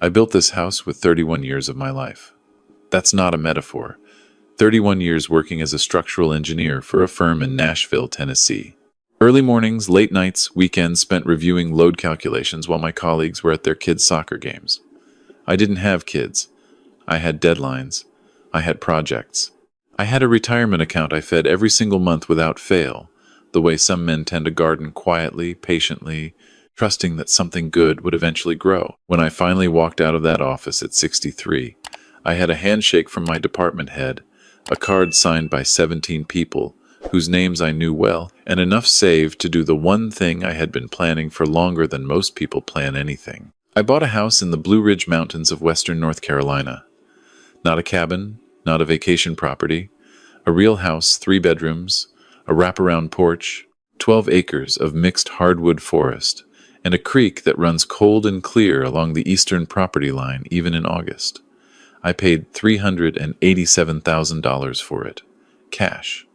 I built this house with 31 years of my life. That's not a metaphor. 31 years working as a structural engineer for a firm in Nashville, Tennessee. Early mornings, late nights, weekends spent reviewing load calculations while my colleagues were at their kids' soccer games. I didn't have kids. I had deadlines. I had projects. I had a retirement account I fed every single month without fail, the way some men tend to garden quietly, patiently, trusting that something good would eventually grow. When I finally walked out of that office at 63, I had a handshake from my department head, a card signed by 17 people whose names I knew well, and enough saved to do the one thing I had been planning for longer than most people plan anything. I bought a house in the Blue Ridge Mountains of western North Carolina. Not a cabin, not a vacation property, a real house, 3 bedrooms, a wraparound porch, 12 acres of mixed hardwood forest, and a creek that runs cold and clear along the eastern property line even in August. I paid $387,000 for it. Cash.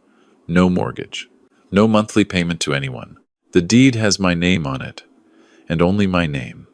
No mortgage. No monthly payment to anyone. The deed has my name on it, and only my name.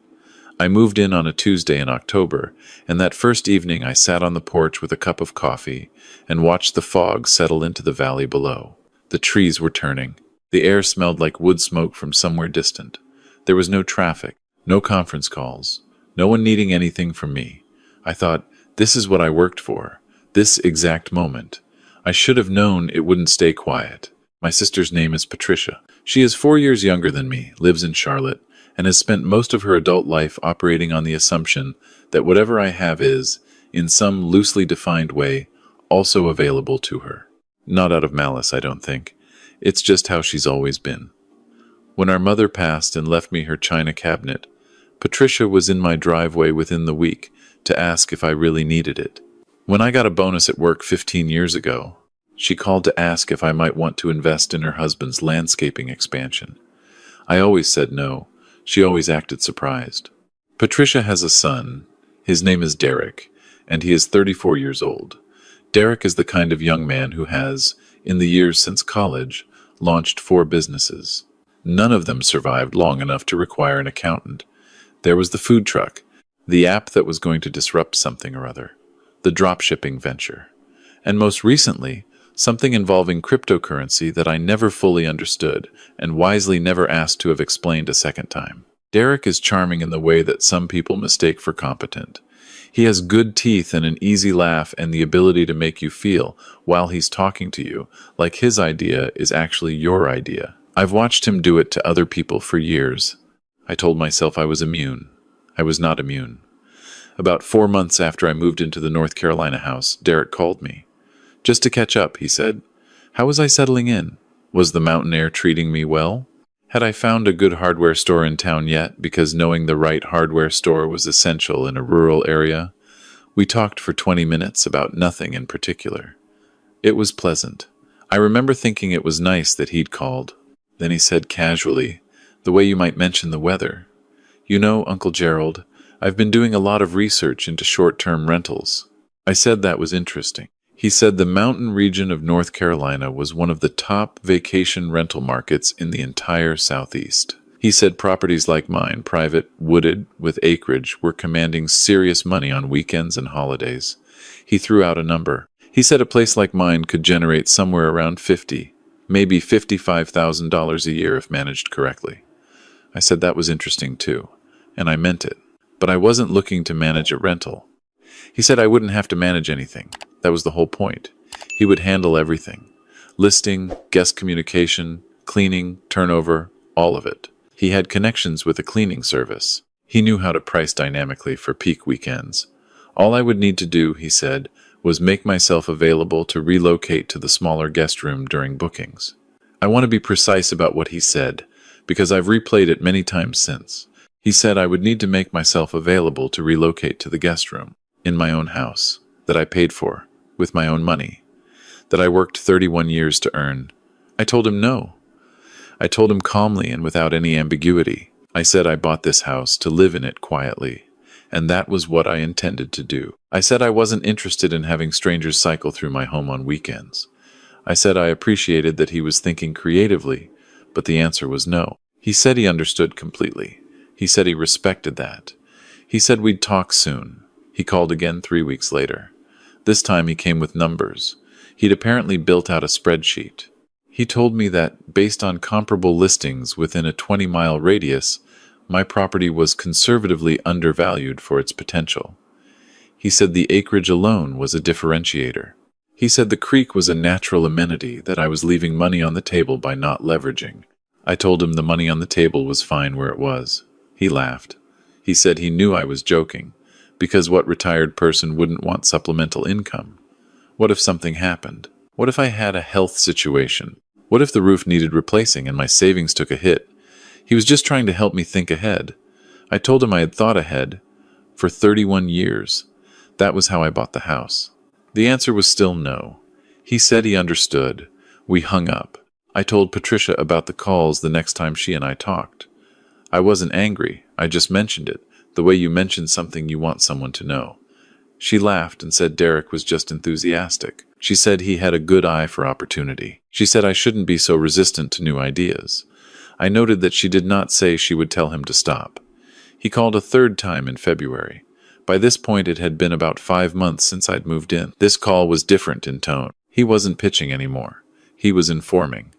I moved in on a Tuesday in October, and that first evening I sat on the porch with a cup of coffee and watched the fog settle into the valley below. The trees were turning. The air smelled like wood smoke from somewhere distant. There was no traffic, no conference calls, no one needing anything from me. I thought, this is what I worked for, this exact moment. I should have known it wouldn't stay quiet. My sister's name is Patricia. She is 4 years younger than me, lives in Charlotte, and has spent most of her adult life operating on the assumption that whatever I have is, in some loosely defined way, also available to her. Not out of malice, I don't think. It's just how she's always been. When our mother passed and left me her china cabinet, Patricia was in my driveway within the week to ask if I really needed it. When I got a bonus at work 15 years ago, she called to ask if I might want to invest in her husband's landscaping expansion. I always said no. She always acted surprised. Patricia has a son. His name is Derek, and he is 34 years old. Derek is the kind of young man who has, in the years since college, launched 4 businesses. None of them survived long enough to require an accountant. There was the food truck, the app that was going to disrupt something or other, the dropshipping venture, and most recently, something involving cryptocurrency that I never fully understood and wisely never asked to have explained a second time. Derek is charming in the way that some people mistake for competent. He has good teeth and an easy laugh and the ability to make you feel, while he's talking to you, like his idea is actually your idea. I've watched him do it to other people for years. I told myself I was immune. I was not immune. About 4 months after I moved into the North Carolina house, Derek called me. Just to catch up, he said. How was I settling in? Was the mountain air treating me well? Had I found a good hardware store in town yet, because knowing the right hardware store was essential in a rural area? We talked for 20 minutes about nothing in particular. It was pleasant. I remember thinking it was nice that he'd called. Then he said casually, the way you might mention the weather. You know, Uncle Gerald, I've been doing a lot of research into short-term rentals. I said that was interesting. He said the mountain region of North Carolina was one of the top vacation rental markets in the entire Southeast. He said properties like mine, private, wooded, with acreage, were commanding serious money on weekends and holidays. He threw out a number. He said a place like mine could generate somewhere around maybe $55,000 a year if managed correctly. I said that was interesting too, and I meant it. But I wasn't looking to manage a rental. He said I wouldn't have to manage anything. That was the whole point. He would handle everything. Listing, guest communication, cleaning, turnover, all of it. He had connections with a cleaning service. He knew how to price dynamically for peak weekends. All I would need to do, he said, was make myself available to relocate to the smaller guest room during bookings. I want to be precise about what he said, because I've replayed it many times since. He said I would need to make myself available to relocate to the guest room, in my own house, that I paid for, with my own money, that I worked 31 years to earn. I told him no. I told him calmly and without any ambiguity. I said I bought this house to live in it quietly, and that was what I intended to do. I said I wasn't interested in having strangers cycle through my home on weekends. I said I appreciated that he was thinking creatively, but the answer was no. He said he understood completely. He said he respected that. He said we'd talk soon. He called again 3 weeks later. This time he came with numbers. He'd apparently built out a spreadsheet. He told me that, based on comparable listings within a 20-mile radius, my property was conservatively undervalued for its potential. He said the acreage alone was a differentiator. He said the creek was a natural amenity that I was leaving money on the table by not leveraging. I told him the money on the table was fine where it was. He laughed. He said he knew I was joking, because what retired person wouldn't want supplemental income? What if something happened? What if I had a health situation? What if the roof needed replacing and my savings took a hit? He was just trying to help me think ahead. I told him I had thought ahead for 31 years. That was how I bought the house. The answer was still no. He said he understood. We hung up. I told Patricia about the calls the next time she and I talked. I wasn't angry. I just mentioned it, the way you mention something you want someone to know. She laughed and said Derek was just enthusiastic. She said he had a good eye for opportunity. She said I shouldn't be so resistant to new ideas. I noted that she did not say she would tell him to stop. He called a third time in February. By this point, it had been about 5 months since I'd moved in. This call was different in tone. He wasn't pitching anymore. He was informing.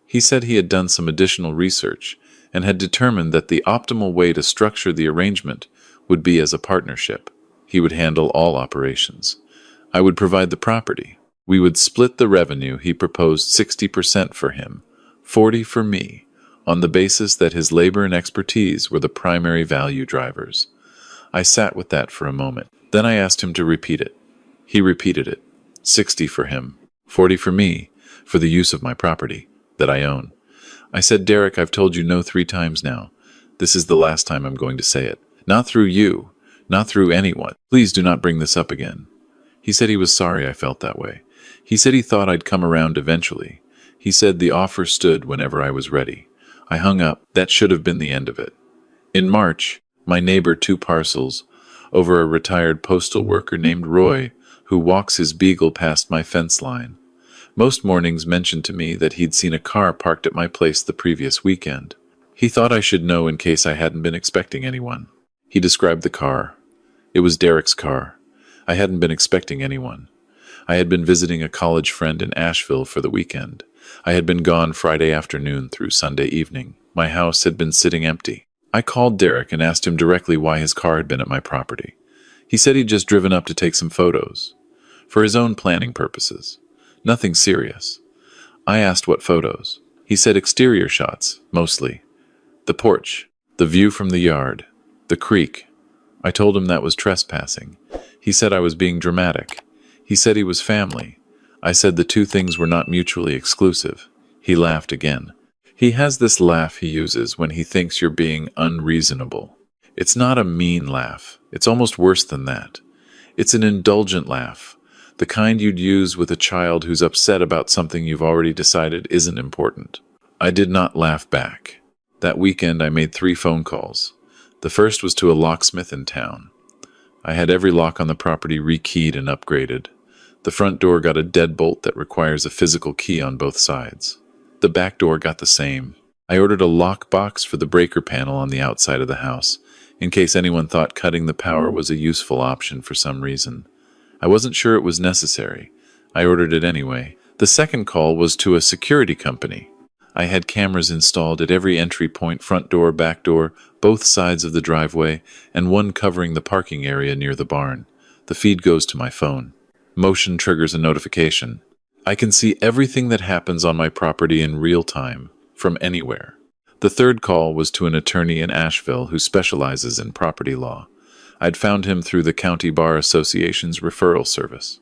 He said he had done some additional research and had determined that the optimal way to structure the arrangement would be as a partnership. He would handle all operations. I would provide the property. We would split the revenue. He proposed 60% for him, 40% for me, on the basis that his labor and expertise were the primary value drivers. I sat with that for a moment. Then I asked him to repeat it. He repeated it. 60% for him, 40% for me, for the use of my property that I own. I said, Derek, I've told you no 3 times now. This is the last time I'm going to say it. Not through you, not through anyone. Please do not bring this up again. He said he was sorry I felt that way. He said he thought I'd come around eventually. He said the offer stood whenever I was ready. I hung up. That should have been the end of it. In March, my neighbor 2 parcels over a retired postal worker named Roy, who walks his beagle past my fence line. Most mornings mentioned to me that he'd seen a car parked at my place the previous weekend. He thought I should know in case I hadn't been expecting anyone. He described the car. It was Derek's car. I hadn't been expecting anyone. I had been visiting a college friend in Asheville for the weekend. I had been gone Friday afternoon through Sunday evening. My house had been sitting empty. I called Derek and asked him directly why his car had been at my property. He said he'd just driven up to take some photos, for his own planning purposes. Nothing serious. I asked what photos. He said exterior shots, mostly. The porch, the view from the yard, the creek. I told him that was trespassing. He said I was being dramatic. He said he was family. I said the 2 things were not mutually exclusive. He laughed again. He has this laugh he uses when he thinks you're being unreasonable. It's not a mean laugh. It's almost worse than that. It's an indulgent laugh, the kind you'd use with a child who's upset about something you've already decided isn't important. I did not laugh back. That weekend I made 3 phone calls. The first was to a locksmith in town. I had every lock on the property rekeyed and upgraded. The front door got a deadbolt that requires a physical key on both sides. The back door got the same. I ordered a lock box for the breaker panel on the outside of the house, in case anyone thought cutting the power was a useful option for some reason. I wasn't sure it was necessary. I ordered it anyway. The second call was to a security company. I had cameras installed at every entry point, front door, back door, both sides of the driveway, and one covering the parking area near the barn. The feed goes to my phone. Motion triggers a notification. I can see everything that happens on my property in real time, from anywhere. The third call was to an attorney in Asheville who specializes in property law. I'd found him through the County Bar Association's referral service.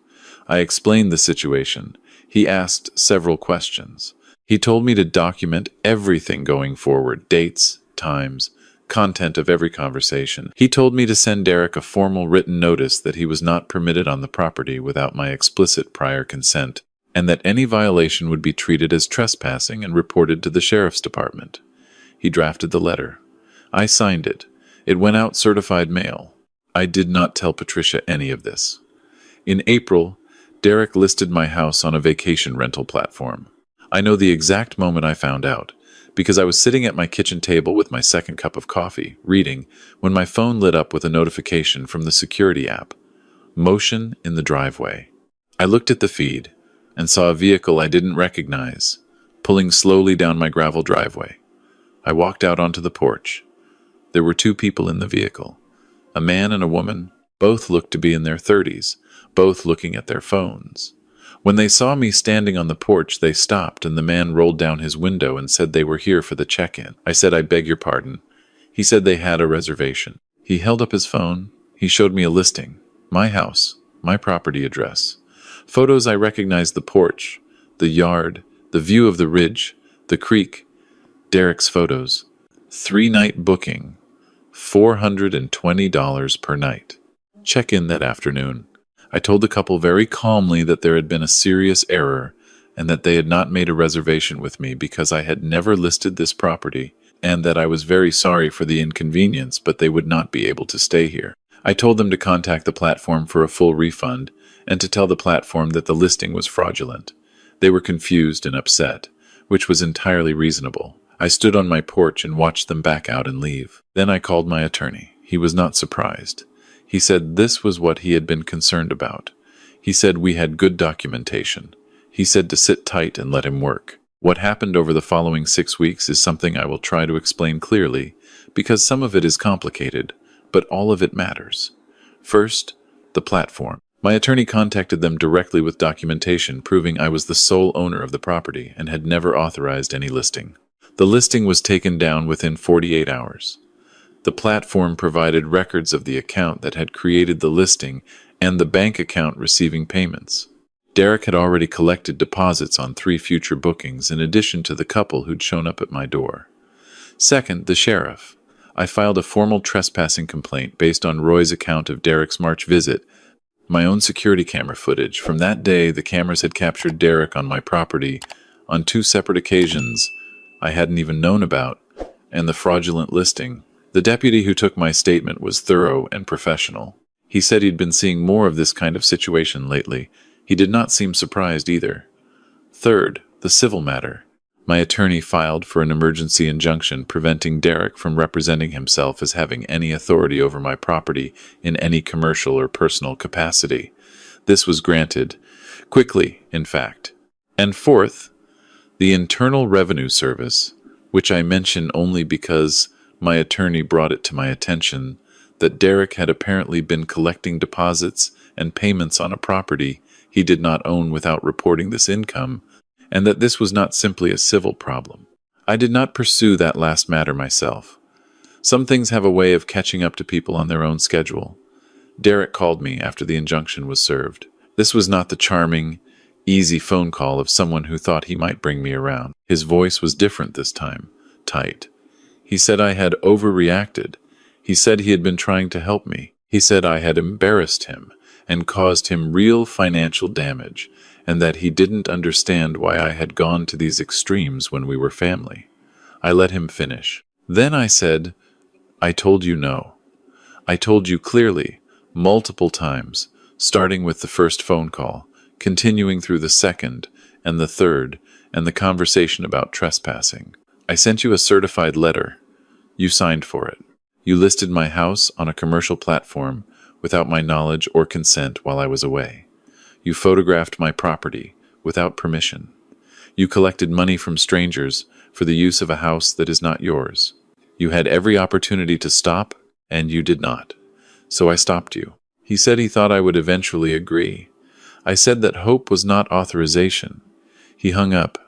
I explained the situation. He asked several questions. He told me to document everything going forward, dates, times, content of every conversation. He told me to send Derek a formal written notice that he was not permitted on the property without my explicit prior consent, and that any violation would be treated as trespassing and reported to the sheriff's department. He drafted the letter. I signed it. It went out certified mail. I did not tell Patricia any of this. In April, Derek listed my house on a vacation rental platform. I know the exact moment I found out, because I was sitting at my kitchen table with my second cup of coffee, reading, when my phone lit up with a notification from the security app. Motion in the driveway. I looked at the feed and saw a vehicle I didn't recognize, pulling slowly down my gravel driveway. I walked out onto the porch. There were two people in the vehicle, a man and a woman. Both looked to be in their 30s, both looking at their phones. When they saw me standing on the porch, they stopped, and the man rolled down his window and said they were here for the check-in. I said, "I beg your pardon." He said they had a reservation. He held up his phone. He showed me a listing. My house, my property address. Photos I recognized: the porch, the yard, the view of the ridge, the creek. Derek's photos. 3-night booking. $420 per night. Check-in that afternoon. I told the couple very calmly that there had been a serious error and that they had not made a reservation with me because I had never listed this property, and that I was very sorry for the inconvenience, but they would not be able to stay here. I told them to contact the platform for a full refund and to tell the platform that the listing was fraudulent. They were confused and upset, which was entirely reasonable. I stood on my porch and watched them back out and leave. Then I called my attorney. He was not surprised. He said this was what he had been concerned about. He said we had good documentation. He said to sit tight and let him work. What happened over the following 6 weeks is something I will try to explain clearly, because some of it is complicated, but all of it matters. First, the platform. My attorney contacted them directly with documentation proving I was the sole owner of the property and had never authorized any listing. The listing was taken down within 48 hours. The platform provided records of the account that had created the listing and the bank account receiving payments. Derek had already collected deposits on 3 future bookings in addition to the couple who'd shown up at my door. Second, the sheriff. I filed a formal trespassing complaint based on Roy's account of Derek's March visit. My own security camera footage. From that day, the cameras had captured Derek on my property on 2 separate occasions I hadn't even known about, and the fraudulent listing. The deputy who took my statement was thorough and professional. He said he'd been seeing more of this kind of situation lately. He did not seem surprised either. Third, the civil matter. My attorney filed for an emergency injunction preventing Derek from representing himself as having any authority over my property in any commercial or personal capacity. This was granted. Quickly, in fact. And fourth, the Internal Revenue Service, which I mention only because my attorney brought it to my attention that Derek had apparently been collecting deposits and payments on a property he did not own without reporting this income, and that this was not simply a civil problem. I did not pursue that last matter myself. Some things have a way of catching up to people on their own schedule. Derek called me after the injunction was served. This was not the charming, easy phone call of someone who thought he might bring me around. His voice was different this time, tight. He said I had overreacted. He said he had been trying to help me. He said I had embarrassed him and caused him real financial damage, and that he didn't understand why I had gone to these extremes when we were family. I let him finish. Then I said, "I told you no. I told you clearly, multiple times, starting with the first phone call, continuing through the second and the third, and the conversation about trespassing. I sent you a certified letter. You signed for it. You listed my house on a commercial platform without my knowledge or consent while I was away. You photographed my property without permission. You collected money from strangers for the use of a house that is not yours. You had every opportunity to stop, and you did not. So I stopped you." He said he thought I would eventually agree. I said that hope was not authorization. He hung up.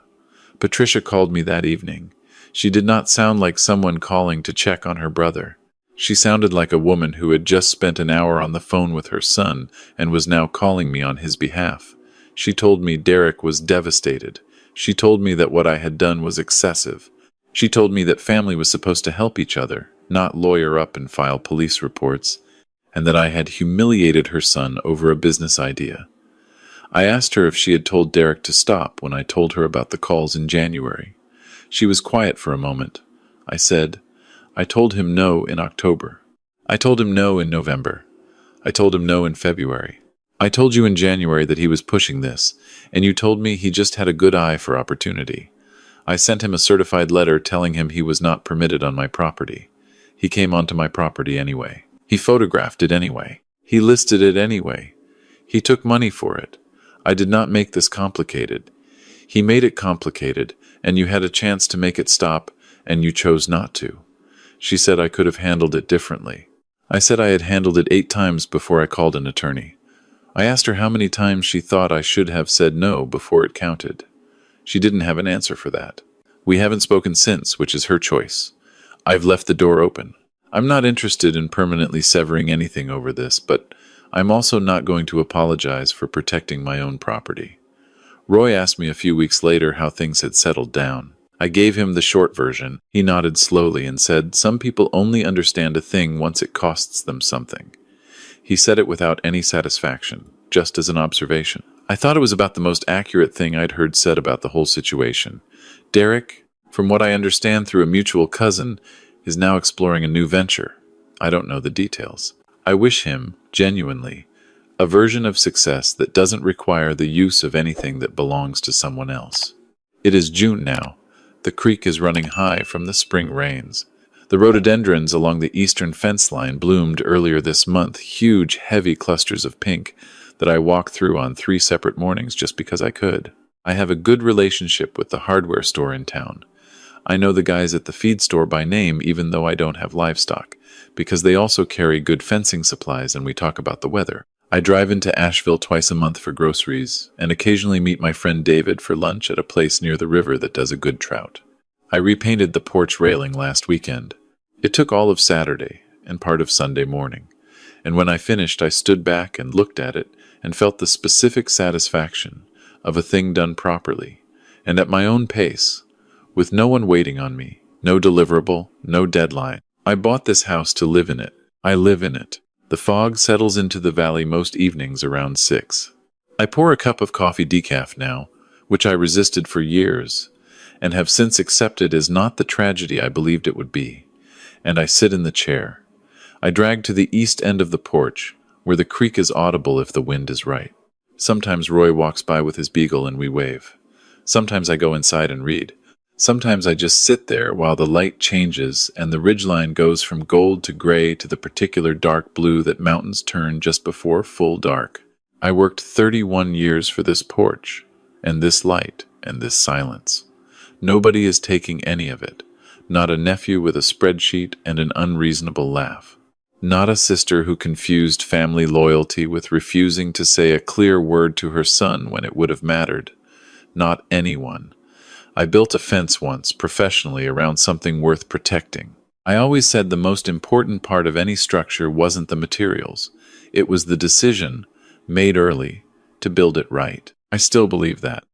Patricia called me that evening. She did not sound like someone calling to check on her brother. She sounded like a woman who had just spent an hour on the phone with her son and was now calling me on his behalf. She told me Derek was devastated. She told me that what I had done was excessive. She told me that family was supposed to help each other, not lawyer up and file police reports, and that I had humiliated her son over a business idea. I asked her if she had told Derek to stop when I told her about the calls in January. She was quiet for a moment. I said, "I told him no in October. I told him no in November. I told him no in February. I told you in January that he was pushing this, and you told me he just had a good eye for opportunity. I sent him a certified letter telling him he was not permitted on my property. He came onto my property anyway. He photographed it anyway. He listed it anyway. He took money for it. I did not make this complicated. He made it complicated, and you had a chance to make it stop, and you chose not to. She said I could have handled it differently. I said I had handled it 8 times before I called an attorney. I asked her how many times she thought I should have said no before it counted. She didn't have an answer for that. We haven't spoken since, which is her choice. I've left the door open. I'm not interested in permanently severing anything over this, but I'm also not going to apologize for protecting my own property. Roy asked me a few weeks later how things had settled down. I gave him the short version. He nodded slowly and said, "Some people only understand a thing once it costs them something." He said it without any satisfaction, just as an observation. I thought it was about the most accurate thing I'd heard said about the whole situation. Derek, from what I understand through a mutual cousin, is now exploring a new venture. I don't know the details. I wish him, genuinely, a version of success that doesn't require the use of anything that belongs to someone else. It is June now. The creek is running high from the spring rains. The rhododendrons along the eastern fence line bloomed earlier this month, huge, heavy clusters of pink that I walked through on 3 separate mornings just because I could. I have a good relationship with the hardware store in town. I know the guys at the feed store by name even though I don't have livestock, because they also carry good fencing supplies and we talk about the weather. I drive into Asheville twice a month for groceries, and occasionally meet my friend David for lunch at a place near the river that does a good trout. I repainted the porch railing last weekend. It took all of Saturday and part of Sunday morning, and when I finished I stood back and looked at it and felt the specific satisfaction of a thing done properly, and at my own pace, with no one waiting on me, no deliverable, no deadline. I bought this house to live in it. I live in it. The fog settles into the valley most evenings around 6. I pour a cup of coffee decaf now, which I resisted for years, and have since accepted as not the tragedy I believed it would be, and I sit in the chair. I drag to the east end of the porch, where the creek is audible if the wind is right. Sometimes Roy walks by with his beagle and we wave. Sometimes I go inside and read. Sometimes I just sit there while the light changes and the ridgeline goes from gold to gray to the particular dark blue that mountains turn just before full dark. I worked 31 years for this porch, and this light, and this silence. Nobody is taking any of it. Not a nephew with a spreadsheet and an unreasonable laugh. Not a sister who confused family loyalty with refusing to say a clear word to her son when it would have mattered. Not anyone. I built a fence once, professionally, around something worth protecting. I always said the most important part of any structure wasn't the materials. It was the decision, made early, to build it right. I still believe that.